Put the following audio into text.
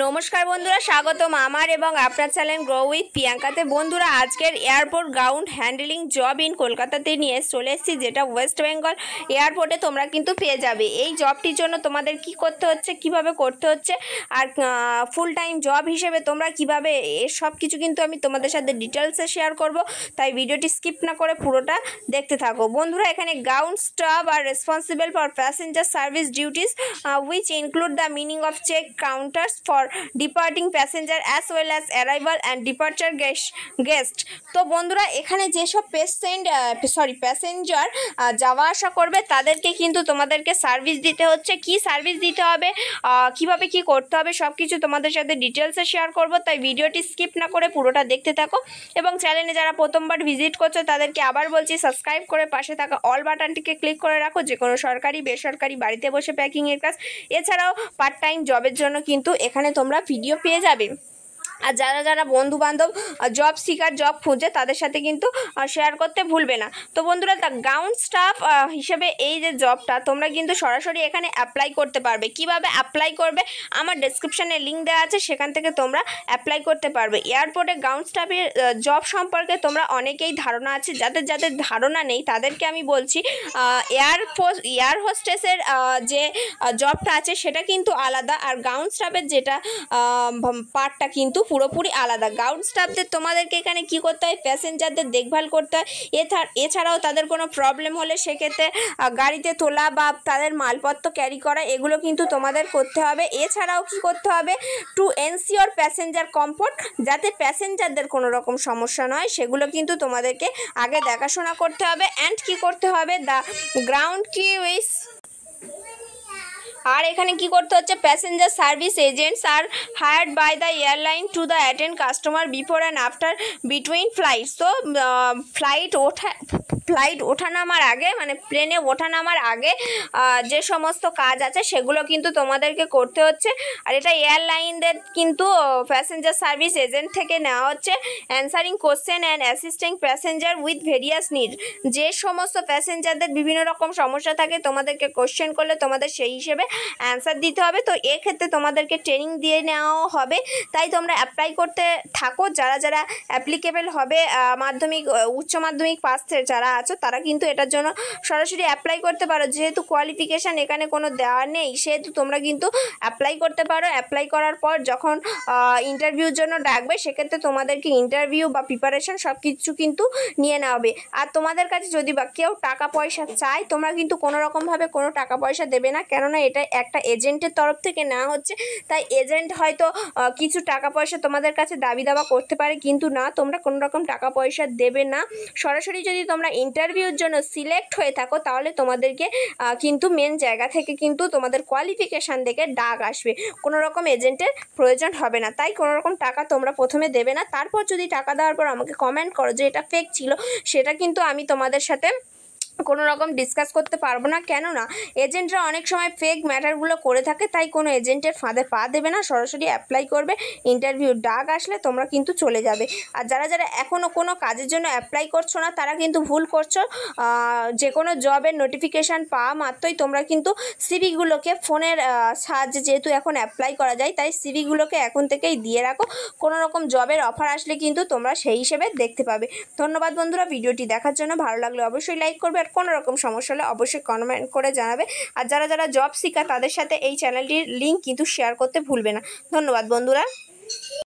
নমস্কার বন্ধুরা, স্বাগতম আমার এবং আপনার চ্যানেল গ্রো উইথ প্রিয়াঙ্কাতে। বন্ধুরা, আজকের airport ground handling job in কলকাতাতে নিয়ে চলে এসেছি, যেটা ওয়েস্ট বেঙ্গল এয়ারপোর্টে তোমরা কিন্তু পেয়ে যাবে। এই জবটির জন্য তোমাদের কি করতে হচ্ছে, কিভাবে করতে হচ্ছে, আর ফুল টাইম জব হিসেবে তোমরা কিভাবে, এর সব কিছু কিন্তু আমি তোমাদের সাথে ডিটেলসে শেয়ার করব। তাই ভিডিওটি স্কিপ না করে পুরোটা দেখতে থাকো। বন্ধুরা, এখানে ground staff R responsible for passenger service duties which include the meaning of check counters for departing passenger as well as arrival and departure guest। তো বন্ধুরা, এখানে যেসব প্যাসেঞ্জার যাওয়া আসা করবে তাদেরকে কিন্তু তোমাদেরকে সার্ভিস দিতে হচ্ছে। কি সার্ভিস দিতে হবে, কিভাবে কি করতে হবে, সব কিছু তোমাদের সাথে ডিটেলসে শেয়ার করব। তাই ভিডিওটি স্কিপ না করে পুরোটা দেখতে থাকো। এবং চ্যানেলে যারা প্রথমবার ভিজিট করছো তাদেরকে আবার বলছি, সাবস্ক্রাইব করে পাশে থাকা অল বাটনটিকে ক্লিক করে রাখো। যে কোনো সরকারি বেসরকারি বাড়িতে বসে প্যাকিংয়ের কাজ, এছাড়াও পার্ট টাইম জবের জন্য কিন্তু এখানে তোমরা ভিডিও পেয়ে যাবে। আর যারা যারা বন্ধু বান্ধব জব সিকার, জব খুঁজে, তাদের সাথে কিন্তু শেয়ার করতে ভুলবে না। তো বন্ধুরা, গ্রাউন্ড স্টাফ হিসেবে এই যে জবটা, তোমরা কিন্তু সরাসরি এখানে অ্যাপ্লাই করতে পারবে। কিভাবে অ্যাপ্লাই করবে, আমার ডেসক্রিপশানে লিঙ্ক দেওয়া আছে, সেখান থেকে তোমরা অ্যাপ্লাই করতে পারবে। এয়ারপোর্টে গ্রাউন্ড স্টাফের জব সম্পর্কে তোমরা অনেকেই ধারণা আছে, যাদের যাদের ধারণা নেই তাদেরকে আমি বলছি, এয়ার হোস্টেসের যে জবটা আছে সেটা কিন্তু আলাদা, আর গ্রাউন্ড স্টাফের যেটা পার্টটা কিন্তু পুরোপুরি আলাদা। গ্রাউন্ড স্টাফদের তোমাদেরকে এখানে কি করতে হয়, প্যাসেঞ্জারদের দেখভাল করতে হয়। এছাড়াও তাদের কোনো প্রবলেম হলে সেক্ষেত্রে গাড়িতে তোলা বা তাদের মালপত্র ক্যারি করা, এগুলো কিন্তু তোমাদের করতে হবে। এছাড়াও কি করতে হবে, টু এনশিওর প্যাসেঞ্জার কমফোর্ট, যাতে প্যাসেঞ্জারদের কোনো রকম সমস্যা নয়, সেগুলো কিন্তু তোমাদেরকে আগে দেখাশোনা করতে হবে। অ্যান্ড কি করতে হবে, দ্য গ্রাউন্ড কি উইস, আর এখানে কি করতে হচ্ছে, passenger service agents are hired by the airline to the attend customer before and after between flights. তো ফ্লাইট ওঠানামার আগে, মানে প্লেনে ওঠানামার আগে যে সমস্ত কাজ আছে সেগুলো কিন্তু তোমাদেরকে করতে হচ্ছে। আর এটা এয়ারলাইনদের কিন্তু প্যাসেঞ্জার সার্ভিস এজেন্ট থেকে নেওয়া হচ্ছে। Answering question and assisting passenger with various need, যে সমস্ত প্যাসেঞ্জারদের বিভিন্ন রকম সমস্যা থাকে, তোমাদেরকে কোশ্চেন করলে তোমাদের সেই হিসেবে অ্যান্সার দিতে হবে। তো এক্ষেত্রে তোমাদেরকে ট্রেনিং দিয়ে নেওয়াও হবে। তাই তোমরা অ্যাপ্লাই করতে থাকো। যারা যারা অ্যাপ্লিকেবল হবে, মাধ্যমিক উচ্চ মাধ্যমিক পাস যারা আছো, তারা কিন্তু এটার জন্য সরাসরি অ্যাপ্লাই করতে পারো। যেহেতু কোয়ালিফিকেশান এখানে কোনো দেওয়া নেই, সেহেতু তোমরা কিন্তু অ্যাপ্লাই করতে পারো। অ্যাপ্লাই করার পর যখন ইন্টারভিউর জন্য ডাকবে, সেক্ষেত্রে তোমাদেরকে ইন্টারভিউ বা প্রিপারেশন সব কিছু কিন্তু নিয়ে নেওয়া হবে। আর তোমাদের কাছে যদি বা কেউ টাকা পয়সা চায়, তোমরা কিন্তু কোনো রকমভাবে কোনো টাকা পয়সা দেবে না, কেননা এটা একটা এজেন্টের তরফ থেকে নেওয়া হচ্ছে। তাই এজেন্ট হয়তো কিছু টাকা পয়সা তোমাদের কাছে দাবি দাবা করতে পারে, কিন্তু না, তোমরা কোনো রকম টাকা পয়সা দেবে না। সরাসরি যদি তোমরা ইন্টারভিউর জন্য সিলেক্ট হয়ে থাকো, তাহলে তোমাদেরকে কিন্তু মেন জায়গা থেকে কিন্তু তোমাদের কোয়ালিফিকেশান দেখে ডাক আসবে। কোনো রকম এজেন্টের প্রয়োজন হবে না। তাই কোনো রকম টাকা তোমরা প্রথমে দেবে না। তারপর যদি টাকা দেওয়ার পর আমাকে কমেন্ট করো যে এটা ফেক ছিল, সেটা কিন্তু আমি তোমাদের সাথে কোনো রকম ডিসকাস করতে পারবো না, কেননা এজেন্টরা অনেক সময় ফেক ম্যাটারগুলো করে থাকে। তাই কোনো এজেন্টের ফাঁদে পা দেবে না, সরাসরি অ্যাপ্লাই করবে। ইন্টারভিউ ডাক আসলে তোমরা কিন্তু চলে যাবে। আর যারা যারা এখনও কোনো কাজের জন্য অ্যাপ্লাই করছো না, তারা কিন্তু ভুল করছো। যে কোনো জবের নোটিফিকেশান পাওয়া মাত্রই তোমরা কিন্তু সিভিগুলোকে ফোনের সাহায্যে, যেহেতু এখন অ্যাপ্লাই করা যায়, তাই সিভিগুলোকে এখন থেকেই দিয়ে রাখো। কোনো রকম জবের অফার আসলে কিন্তু তোমরা সেই হিসেবে দেখতে পাবে। ধন্যবাদ বন্ধুরা, ভিডিওটি দেখার জন্য। ভালো লাগলে অবশ্যই লাইক করবে, আর কোনো রকম সমস্যা হলে অবশ্যই কমেন্ট করে জানাবে। আর যারা যারা জব শিখার, তাদের সাথে এই চ্যানেলটির লিঙ্ক কিন্তু শেয়ার করতে ভুলবে না। ধন্যবাদ বন্ধুরা।